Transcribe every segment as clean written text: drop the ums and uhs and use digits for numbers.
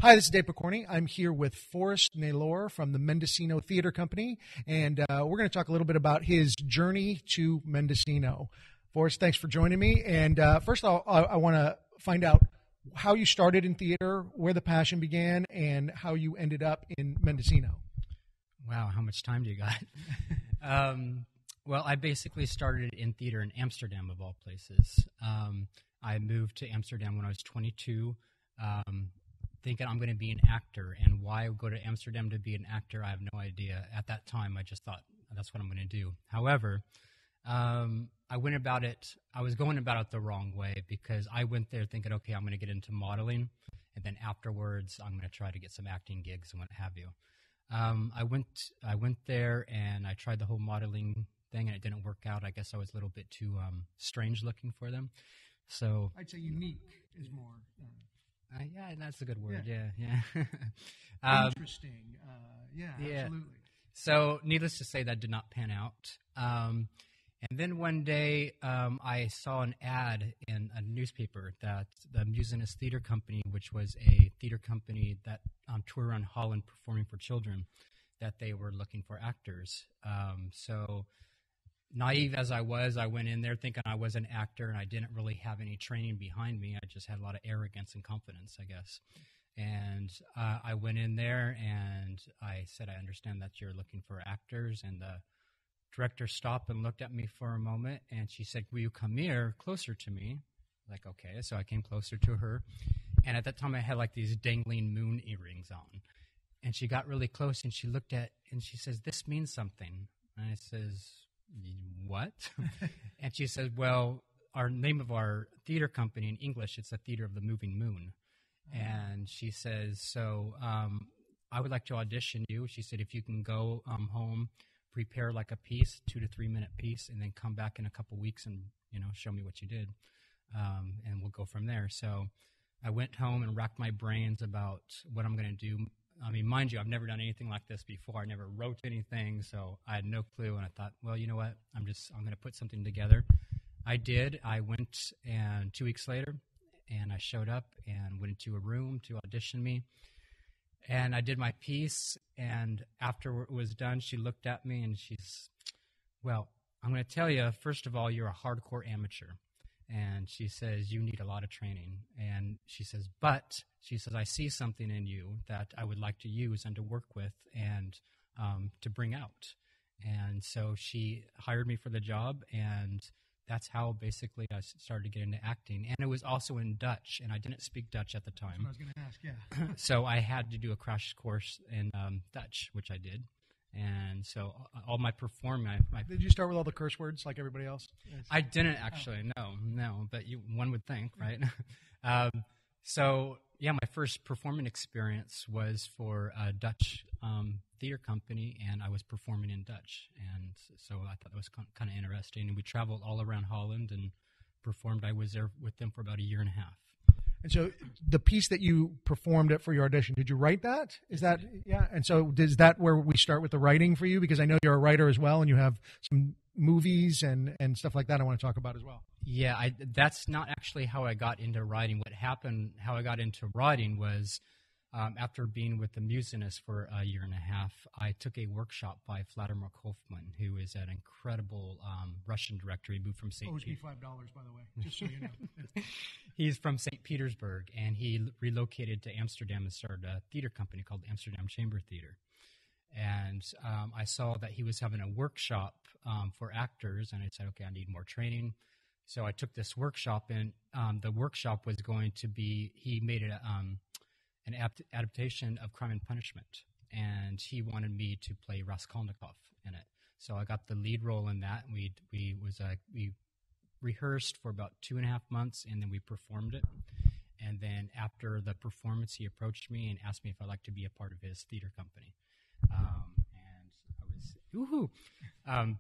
Hi, this is Dave Pokorny. I'm here with Forrest Naylor from the Mendocino Theatre Company, and we're going to talk a little bit about his journey to Mendocino. Forrest, thanks for joining me. And first of all, I want to find out how you started in theater, where the passion began, and how you ended up in Mendocino. Wow, how much time do you got? Well, I basically started in theater in Amsterdam, of all places. I moved to Amsterdam when I was 22, thinking I'm going to be an actor. And why go to Amsterdam to be an actor, I have no idea. At that time, I just thought, that's what I'm going to do. However, I was going about it the wrong way, because I went there thinking, okay, I'm going to get into modeling, and then afterwards, I'm going to try to get some acting gigs and what have you. I went there and I tried the whole modeling thing, and it didn't work out. I guess I was a little bit too strange looking for them. So I'd say unique is more. Yeah, that's a good word. Yeah. Interesting. Absolutely. So, needless to say, that did not pan out. And then one day, I saw an ad in a newspaper that the Mendocino Theatre Company, which was a theater company that toured around Holland performing for children, that they were looking for actors. So, naive as I was, I went in there thinking I was an actor, and I didn't really have any training behind me. I just had a lot of arrogance and confidence, I guess. And I went in there, and I said, I understand that you're looking for actors, and the director stopped and looked at me for a moment, and she said, will you come here closer to me? Like, okay. So I came closer to her, and at that time I had like these dangling moon earrings on. And she got really close, and she looked at, and she says, this means something. And I says, what? And she says, well, our name of our theater company in English, it's the Theater of the Moving Moon. And she says, so I would like to audition you. She said, if you can go home, prepare like a piece, 2 to 3 minute piece, and then come back in a couple weeks and, show me what you did. And we'll go from there. So I went home and racked my brains about what I'm going to do. I mean, mind you, I've never done anything like this before. I never wrote anything, so I had no clue. And I thought, well, you know what? I'm going to put something together. I did. I went, and 2 weeks later, and I showed up and went into a room to audition me. And I did my piece, and after it was done, she looked at me, and she's, well, I'm going to tell you, first of all, you're a hardcore amateur. And she says, you need a lot of training. And she says, I see something in you that I would like to use and to work with and to bring out. And so she hired me for the job, and that's how basically I started to get into acting. And it was also in Dutch, and I didn't speak Dutch at the time. That's what I was going to ask, yeah. So I had to do a crash course in Dutch, which I did. And so all my performing... Did you start with all the curse words like everybody else? I didn't actually, no, but one would think, right? So, yeah, my first performing experience was for a Dutch theater company, and I was performing in Dutch. And so I thought that was kind of interesting. And we traveled all around Holland and performed. I was there with them for about a year and a half. And so the piece that you performed for your audition, did you write that? Is that, yeah? And so is that where we start with the writing for you? Because I know you're a writer as well, and you have some movies and stuff like that I want to talk about as well. Yeah, that's not actually how I got into writing. What happened, how I got into writing was after being with the Musinist for a year and a half, I took a workshop by Vladimir Kofman, who is an incredible Russian director. He moved from St. Owes me $5, by the way, just so you know. He's from St. Petersburg, and he relocated to Amsterdam and started a theater company called Amsterdam Chamber Theater. And I saw that he was having a workshop for actors, and I said, okay, I need more training. So I took this workshop, and the workshop was going to be, he made it an adaptation of Crime and Punishment, and he wanted me to play Raskolnikov in it. So I got the lead role in that. We rehearsed for about 2.5 months, and then we performed it. And then after the performance, he approached me and asked me if I'd like to be a part of his theater company. And I was, woohoo!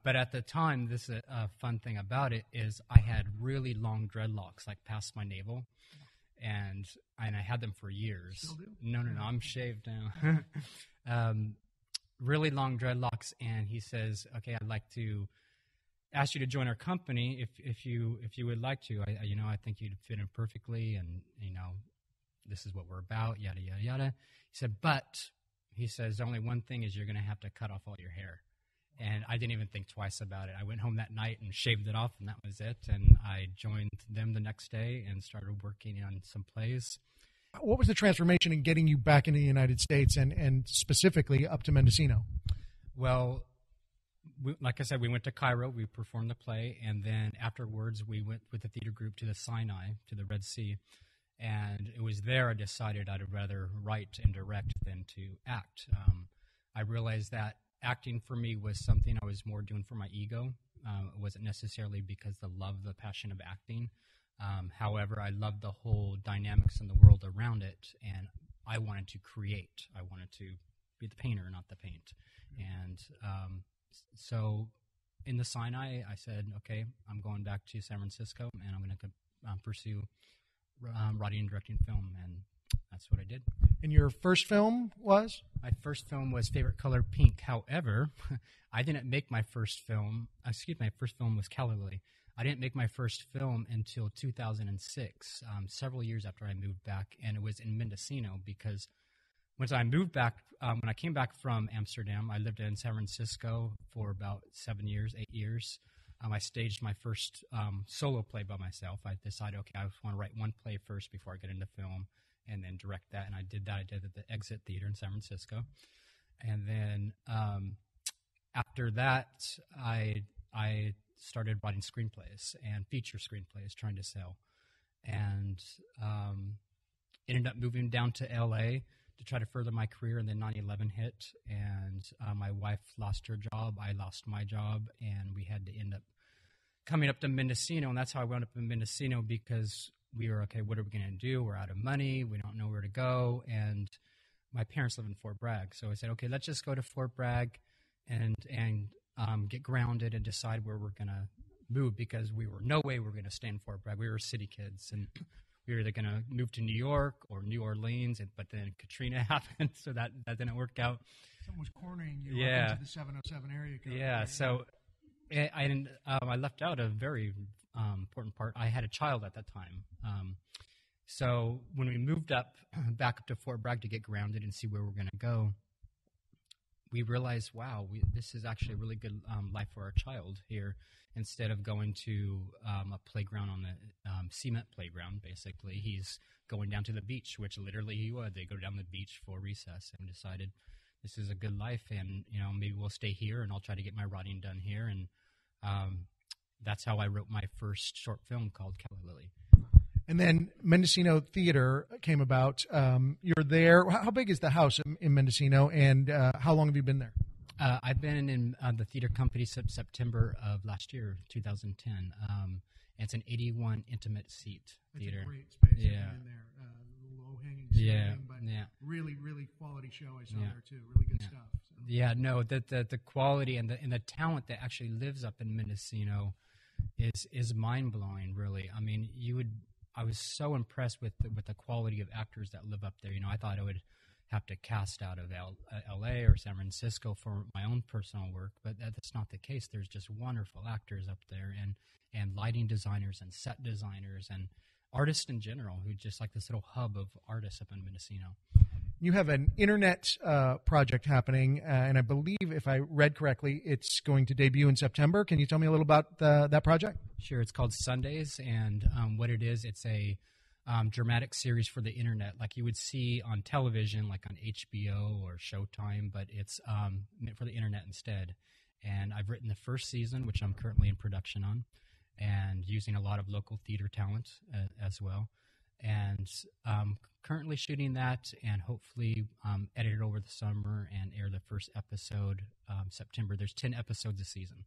But at the time, this is a fun thing about it is I had really long dreadlocks, like past my navel. And I had them for years. Still do? No, I'm shaved now. Really long dreadlocks, and he says, "Okay, I'd like to ask you to join our company if you would like to. I think you'd fit in perfectly, and this is what we're about, yada, yada, yada. He said, but, he says, only one thing is you're going to have to cut off all your hair. And I didn't even think twice about it. I went home that night and shaved it off, and that was it. And I joined them the next day and started working on some plays. What was the transformation in getting you back into the United States and specifically up to Mendocino? Well, like I said, we went to Cairo, we performed the play, and then afterwards we went with the theater group to the Sinai, to the Red Sea. And it was there I decided I'd rather write and direct than to act. I realized that acting for me was something I was more doing for my ego. It wasn't necessarily because the passion of acting. However, I loved the whole dynamics in the world around it, and I wanted to create. I wanted to be the painter, not the paint. And so in the Sinai, I said, okay, I'm going back to San Francisco, and I'm going to pursue writing and directing film, and that's what I did. And your first film was? My first film was Favorite Color Pink. However, I didn't make my first film. My first film was Calla Lily. I didn't make my first film until 2006, several years after I moved back, and it was in Mendocino because once I moved back, when I came back from Amsterdam, I lived in San Francisco for about 8 years. I staged my first solo play by myself. I decided, okay, I want to write one play first before I get into film and then direct that, and I did that. I did it at the Exit Theater in San Francisco. And then after that, I started writing screenplays and feature screenplays, trying to sell. And ended up moving down to L.A. to try to further my career, and then 9/11 hit, and my wife lost her job, I lost my job, and we had to end up coming up to Mendocino, and that's how I wound up in Mendocino, because we were, okay, what are we going to do? We're out of money, we don't know where to go, and my parents live in Fort Bragg, so I said, okay, let's just go to Fort Bragg and get grounded and decide where we're going to move, because no way we're going to stay in Fort Bragg. We were city kids, and we were either going to move to New York or New Orleans, but then Katrina happened, so that didn't work out. Someone was cornering you up into the 707 area code. Yeah, so I left out a very important part. I had a child at that time. So when we moved back up to Fort Bragg to get grounded and see where we're going to go, we realized, wow, this is actually a really good life for our child here. Instead of going to a playground on the cement playground, basically, he's going down to the beach, which literally he would. They go down the beach for recess, and decided this is a good life, and maybe we'll stay here, and I'll try to get my writing done here. And that's how I wrote my first short film called Calla Lily. And then Mendocino Theater came about. You're there. How big is the house in Mendocino, and how long have you been there? I've been in the theater company since September of last year, 2010. It's an 81 intimate seat theater. It's a great space. Yeah. In there. Low-hanging ceiling, but really, really quality show I saw there, too. Really good stuff. So. Yeah, no, the quality and the talent that actually lives up in Mendocino is mind-blowing, really. I mean, I was so impressed with the quality of actors that live up there. I thought I would have to cast out of L.A. or San Francisco for my own personal work, but that's not the case. There's just wonderful actors up there, and lighting designers and set designers and artists in general, who just like this little hub of artists up in Mendocino. You have an internet project happening, and I believe, if I read correctly, it's going to debut in September. Can you tell me a little about that project? Sure. It's called Sundays, and what it is, it's a dramatic series for the internet, like you would see on television, like on HBO or Showtime, but it's meant for the internet instead. And I've written the first season, which I'm currently in production on, and using a lot of local theater talent as well. And currently shooting that, and hopefully edit it over the summer and air the first episode September. There's 10 episodes a season.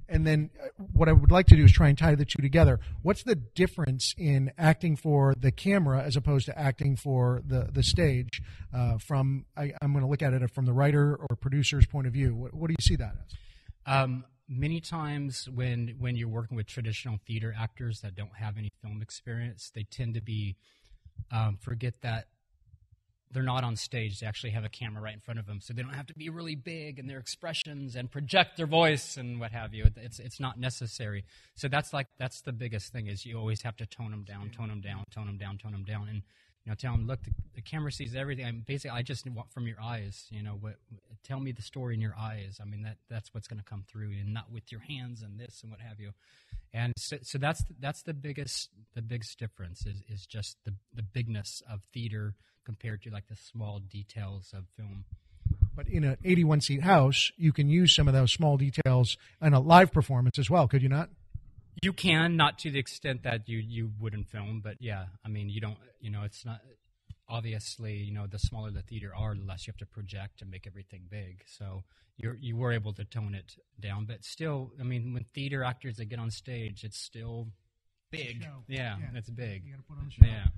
And then what I would like to do is try and tie the two together. What's the difference in acting for the camera as opposed to acting for the stage? I'm going to look at it from the writer or producer's point of view. What do you see that as? Many times when you're working with traditional theater actors that don't have any film experience, they tend to be forget that they're not on stage. They actually have a camera right in front of them, so they don't have to be really big in their expressions and project their voice and what have you. It's not necessary. So that's the biggest thing, is you always have to tone them down. And tell them, look, the camera sees everything. Basically, I just want from your eyes, tell me the story in your eyes. I mean, that's what's going to come through, and not with your hands and this and what have you. And so that's the biggest difference is just the bigness of theater compared to like the small details of film. But in an 81-seat house, you can use some of those small details in a live performance as well, could you not? You can, not to the extent that you would in film, but yeah, I mean, you don't, it's not, obviously, the smaller the theater are, the less you have to project and make everything big. So you were able to tone it down, but still, I mean, when theater actors that get on stage, it's still big. Yeah, it's big. You got to put on the show. Yeah.